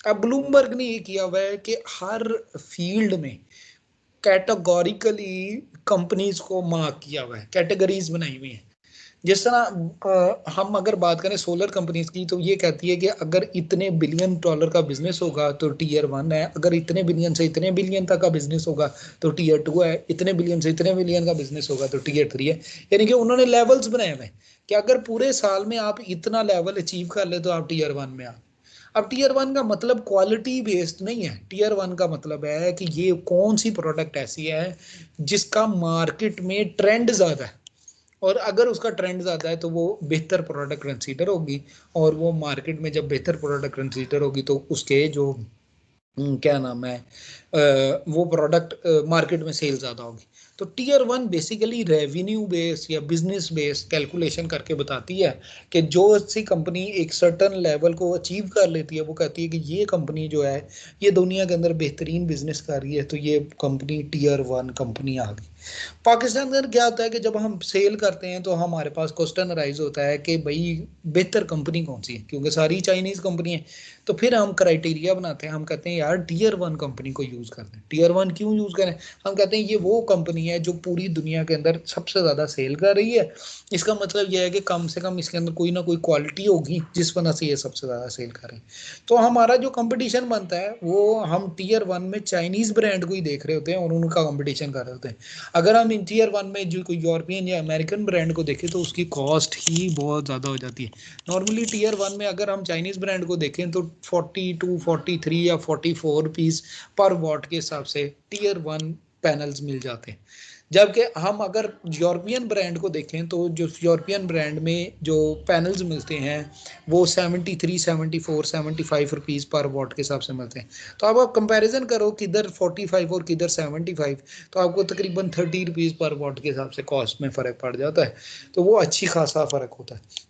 अब ब्लूमबर्ग ने ये किया हुआ है कि हर फील्ड में कैटेगोरिकली कंपनीज को मार्क किया हुआ है, कैटेगरीज बनाई हुई है। जिस तरह हम अगर बात करें सोलर कंपनीज की, तो ये कहती है कि अगर इतने बिलियन डॉलर का बिजनेस होगा तो टीयर 1 है, अगर इतने बिलियन से इतने बिलियन तक का बिजनेस होगा तो टीयर 2 है, इतने बिलियन से इतने बिलियन का बिजनेस होगा तो टीयर 3 है। यानी कि उन्होंने लेवल्स बनाए हुए कि अगर पूरे साल में आप इतना लेवल अचीव कर ले तो आप टीयर 1 में आ। अब टीयर 1 का मतलब क्वालिटी बेस्ड नहीं है, टीयर 1 का मतलब है कि ये कौन सी प्रोडक्ट ऐसी है जिसका मार्केट में ट्रेंड ज्यादा है, और अगर उसका ट्रेंड ज्यादा है तो वो बेहतर प्रोडक्ट कंसीडर होगी, और वो मार्केट में जब बेहतर प्रोडक्ट कंसीडर होगी तो उसके जो क्या नाम है वो प्रोडक्ट मार्केट में सेल ज्यादा होगी। तो टीयर 1 बेसिकली रेवेन्यू बेस या बिजनेस बेस कैलकुलेशन करके बताती है कि जो सी कंपनी एक सर्टन लेवल को अचीव कर लेती है, वो कहती है कि ये कंपनी जो है ये दुनिया के अंदर बेहतरीन बिजनेस कर रही है, तो ये कंपनी टीयर 1 कंपनी आ गई। पाकिस्तान के अंदर क्या होता है कि जब हम सेल करते हैं तो हमारे पास क्वेश्चन राइज होता है कि भाई बेहतर कंपनी कौन सी है, क्योंकि सारी चाइनीज कंपनी है। तो फिर हम क्राइटेरिया बनाते हैं, हम कहते हैं यार टीयर 1 कंपनी को यूज करते हैं। टीयर 1 क्यों यूज करें? हम कहते हैं ये वो कंपनी है जो पूरी दुनिया के अंदर सबसे ज्यादा सेल कर रही है। इसका मतलब यह है कि कम से कम इसके अंदर कोई ना कोई क्वालिटी होगी जिस वजह से ये सबसे ज्यादा सेल कर रहे हैं। तो हमारा जो कंपटीशन बनता है वो हम टीयर 1 में चाइनीज ब्रांड को ही देख रहे होते हैं और उनका कंपटीशन कर रहे होते हैं। अगर हम इन टीयर 1 में जो कोई यूरोपियन या अमेरिकन ब्रांड को देखें तो उसकी कॉस्ट ही बहुत ज़्यादा हो जाती है। नॉर्मली टीयर 1 में अगर हम चाइनीज़ ब्रांड को देखें तो 42, 43 या 44 रुपीज़ पर वॉट के हिसाब से टीयर 1 पैनल्स मिल जाते हैं। जबकि हम अगर यूरोपियन ब्रांड को देखें तो जो यूरोपियन ब्रांड में जो पैनल्स मिलते हैं वो 73, 74, 75 रुपीज़ पर वॉट के हिसाब से मिलते हैं। तो अब आप कंपैरिजन करो किधर 45 और किधर 75, तो आपको तकरीबन 30 रुपीज़ पर वॉट के हिसाब से कॉस्ट में फ़र्क पड़ जाता है। तो वो अच्छी खासा फ़र्क होता है।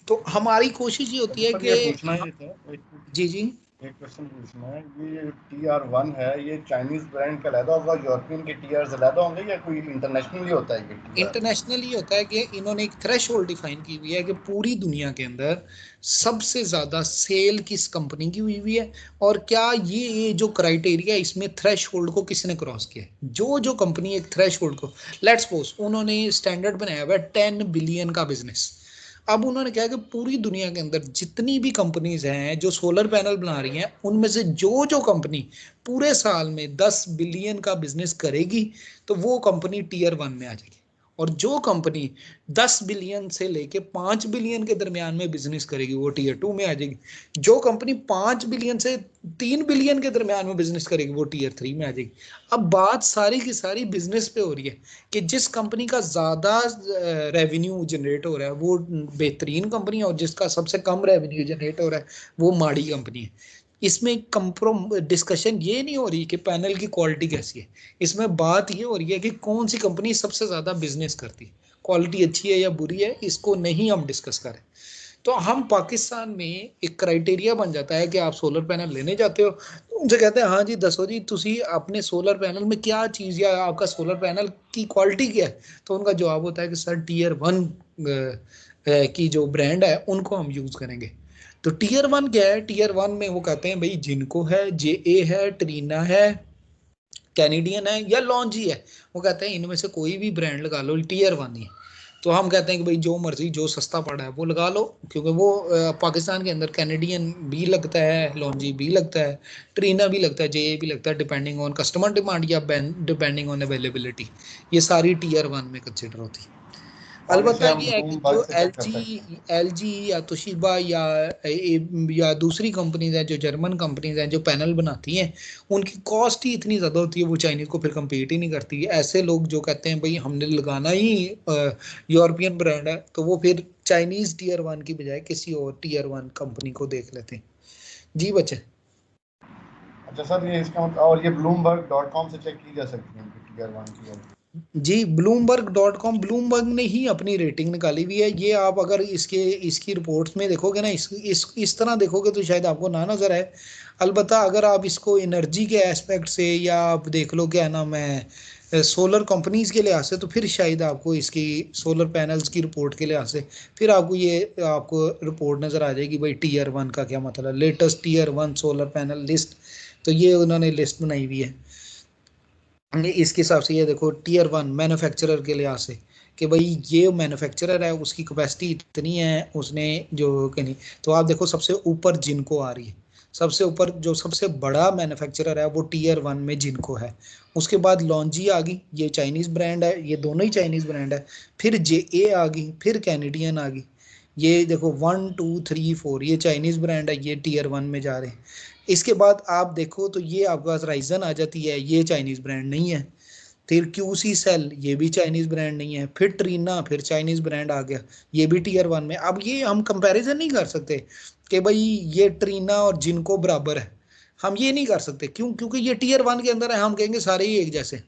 तो हमारी कोशिश ये होती है सर ये पूछना कि ही था, जी जी एक क्वेश्चन पूछना है, ये टीआर 1 है, ये चाइनीज ब्रांड का अलहदा होगा, यूरोपियन के टीआर अलहदा होंगे, या कोई इंटरनेशनली होता है ये टीआर? इंटरनेशनली होता है कि इन्होंने एक थ्रेश होल्ड डिफाइन की हुई है कि पूरी दुनिया के अंदर सबसे ज्यादा सेल किस कंपनी की हुई हुई है, और क्या ये जो क्राइटेरिया इसमें थ्रेश होल्ड को किसने क्रॉस किया है। जो जो कंपनी एक थ्रेश होल्ड को, लेट्स सपोज उन्होंने स्टैंडर्ड बनाया हुआ है 10 बिलियन का बिजनेस। अब उन्होंने कहा कि पूरी दुनिया के अंदर जितनी भी कंपनीज हैं जो सोलर पैनल बना रही हैं उनमें से जो जो कंपनी पूरे साल में 10 बिलियन का बिजनेस करेगी तो वो कंपनी टीयर 1 में आ जाएगी। और जो कंपनी 10 बिलियन से लेके 5 बिलियन के दरमियान में बिजनेस करेगी वो टीयर 2 में आ जाएगी। जो कंपनी 5 बिलियन से 3 बिलियन के दरमियान में बिजनेस करेगी वो टीयर 3 में आ जाएगी। अब बात सारी की सारी बिजनेस पे हो रही है कि जिस कंपनी का ज्यादा रेवेन्यू जनरेट हो रहा है वो बेहतरीन कंपनी है, और जिसका सबसे कम रेवेन्यू जनरेट हो रहा है वो माड़ी कंपनी है। इसमें कंप्रोम डिस्कशन ये नहीं हो रही कि पैनल की क्वालिटी कैसी है, इसमें बात ये हो रही है कि कौन सी कंपनी सबसे ज्यादा बिजनेस करती है, क्वालिटी अच्छी है या बुरी है, इसको नहीं हम डिस्कस करें। तो हम पाकिस्तान में एक क्राइटेरिया बन जाता है कि आप सोलर पैनल लेने जाते हो तो उनसे कहते हैं हाँ जी दसो जी तुसी अपने सोलर पैनल में क्या चीज़ या आपका सोलर पैनल की क्वालिटी क्या है। तो उनका जवाब होता है कि सर टीयर 1 की जो ब्रांड है उनको हम यूज़ करेंगे। तो टीयर 1 क्या है? टीयर 1 में वो कहते हैं भाई जिनको है, जे है, ट्रीना है, कैनेडियन है या लॉन्जी है, वो कहते हैं इनमें से कोई भी ब्रांड लगा लो टीयर 1 ही। तो हम कहते हैं कि भाई जो मर्जी जो सस्ता पड़ा है वो लगा लो, क्योंकि वो पाकिस्तान के अंदर कैनेडियन भी लगता है, लॉन्जी भी लगता है, ट्रीना भी लगता है, जे भी लगता है, डिपेंडिंग ऑन कस्टमर डिमांड या डिपेंडिंग ऑन अवेलेबिलिटी। ये सारी टीयर 1 में कंसिडर होती है। और इसे अलबत्ता हम ये है कि ब्लूमबर्ग जो से चेक कर सकते हैं? एलजी या तोशिबा या दूसरी कंपनीज हैं जो जर्मन कंपनीज हैं जो पैनल बनाती हैं उनकी कॉस्ट ही इतनी ज़्यादा होती है वो चाइनीज़ को फिर कम्पीट ही नहीं करती है। ऐसे लोग जो कहते हैं भाई हमने लगाना ही यूरोपियन ब्रांड है तो वो फिर चाइनीज़ टीयर 1 की बजाय किसी और टीयर 1 कंपनी को देख लेते हैं। जी बच्चे। अच्छा सर, ये इसका मतलब, और ये bloomberg.com से चेक की जा सकती है टीआर 1 की? जी bloomberg.com, ब्लूमबर्ग ने ही अपनी रेटिंग निकाली हुई है। ये आप अगर इसकी रिपोर्ट्स में देखोगे ना, इस तरह देखोगे तो शायद आपको ना नजर आए। अलबत्ता अगर आप इसको एनर्जी के एस्पेक्ट से या आप देख लो क्या नाम है सोलर कंपनीज के लिहाज से तो फिर शायद आपको इसकी सोलर पैनल्स की रिपोर्ट के लिहाज से फिर आपको ये आपको रिपोर्ट नज़र आ जाएगी भाई टीयर 1 का क्या मतलब, latest tier 1 solar panel list. तो ये उन्होंने लिस्ट बनाई हुई है इसके हिसाब से। ये देखो टीयर 1 मैन्युफैक्चरर के लिहाज से कि भाई ये मैन्युफैक्चरर है, उसकी कैपेसिटी इतनी है, उसने जो कि नहीं। तो आप देखो सबसे ऊपर जिनको आ रही है, सबसे ऊपर जो सबसे बड़ा मैन्युफैक्चरर है वो टीयर 1 में जिनको है। उसके बाद लॉन्जी आ गई, ये चाइनीज ब्रांड है, ये दोनों ही चाइनीज ब्रांड है। फिर JA आ गई, फिर कैनेडियन आ गई। ये देखो 1 2 3 4 ये चाइनीज ब्रांड है, ये टीयर 1 में जा रहे हैं। इसके बाद आप देखो तो ये आपके पास राइजन आ जाती है, ये चाइनीज ब्रांड नहीं है। फिर QC सेल, ये भी चाइनीज ब्रांड नहीं है। फिर ट्रीना, फिर चाइनीज ब्रांड आ गया, ये भी टीयर 1 में। अब ये हम कंपैरिजन नहीं कर सकते कि भाई ये ट्रीना और जिनको बराबर है, हम ये नहीं कर सकते। क्यों? क्योंकि ये टीयर 1 के अंदर है, हम कहेंगे सारे ही एक जैसे।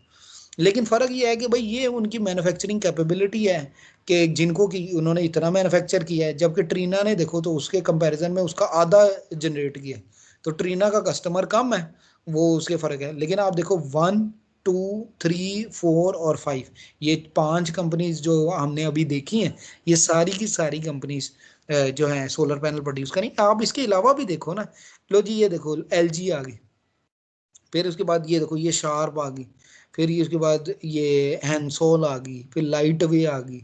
लेकिन फर्क ये है कि भाई ये उनकी मैन्युफैक्चरिंग कैपेबिलिटी है कि जिनको की उन्होंने इतना मैन्युफैक्चर किया है, जबकि ट्रीना ने देखो तो उसके कंपैरिजन में उसका आधा जनरेट किया। तो ट्रीना का कस्टमर कम है, वो उसके फर्क है। लेकिन आप देखो 1 2 3 4 और 5, ये 5 कंपनीज जो हमने अभी देखी हैं, ये सारी की सारी कंपनीज जो है सोलर पैनल प्रोड्यूस करें। आप इसके अलावा भी देखो ना, लो जी ये देखो LG आ गई, फिर उसके बाद ये देखो ये शार्प आ गई, फिर ये उसके बाद ये हैंसोल आ गई, फिर लाइट वे आ गई।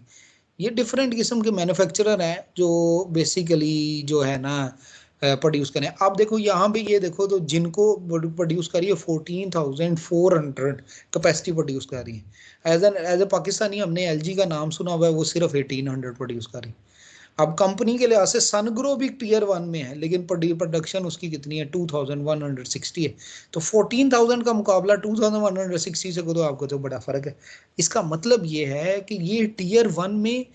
ये डिफरेंट किस्म के मैन्युफैक्चरर हैं जो बेसिकली जो है ना प्रोड्यूस करें। आप देखो यहाँ भी ये देखो तो जिनको प्रोड्यूस करी है 14,400 कैपेसिटी प्रोड्यूस कर रही है। एज ए पाकिस्तानी हमने LG का नाम सुना हुआ है, वो सिर्फ 1800 प्रोड्यूस कर रही है। अब कंपनी के लिहाज से सनग्रो भी टीयर 1 में है, लेकिन प्रोडक्शन उसकी कितनी है 2160 है। तो 14,000 का मुकाबला 2160 से को तो आपको तो बड़ा फर्क है। इसका मतलब ये है कि ये टीयर 1 में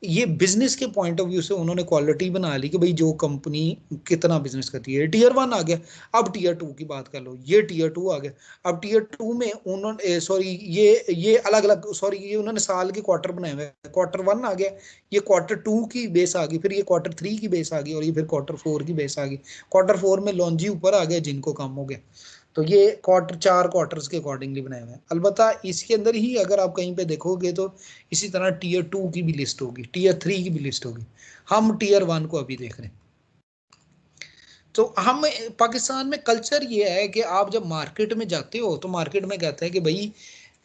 ये बिजनेस के पॉइंट ऑफ व्यू से उन्होंने क्वालिटी बना ली कि भाई जो कंपनी कितना बिजनेस करती है। टीयर 1 आ गया, अब टीयर 2 की बात कर लो, ये टीयर 2 आ गया। अब टीयर 2 में उन्होंने सॉरी ये अलग अलग सॉरी ये उन्होंने साल के क्वार्टर बनाए हुए, क्वार्टर 1 आ गया, ये क्वार्टर 2 की बेस आ गई, फिर ये क्वार्टर 3 की बेस आ गई, और ये फिर क्वार्टर 4 की बेस आ गई। क्वार्टर 4 में लॉन्जी ऊपर आ गया, जिनको कम हो गया। तो ये क्वार्टर 4 क्वार्टर्स के अकॉर्डिंगली बनाए हुए हैं। अलबत्ता इसके अंदर ही अगर आप कहीं पे देखोगे तो इसी तरह टीयर 2 की भी लिस्ट होगी, टीयर 3 की भी लिस्ट होगी। हम टीयर 1 को अभी देख रहे हैं। तो हम पाकिस्तान में कल्चर ये है कि आप जब मार्केट में जाते हो तो मार्केट में कहते हैं कि भाई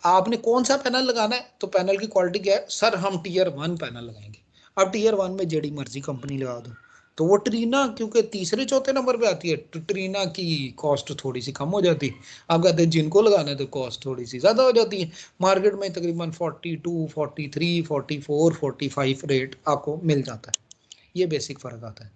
आपने कौन सा पैनल लगाना है, तो पैनल की क्वालिटी क्या है, सर हम टीयर 1 पैनल लगाएंगे। अब टीयर 1 में जेडी मर्जी कंपनी लगा दो, तो वो ट्रीना क्योंकि तीसरे चौथे नंबर पे आती है, तो ट्रीना की कॉस्ट थोड़ी सी कम हो जाती है। आप कहते हैं जिनको लगाना है तो कॉस्ट थोड़ी सी ज़्यादा हो जाती है। मार्केट में तकरीबन 42 43 44 45 रेट आपको मिल जाता है। ये बेसिक फ़र्क आता है।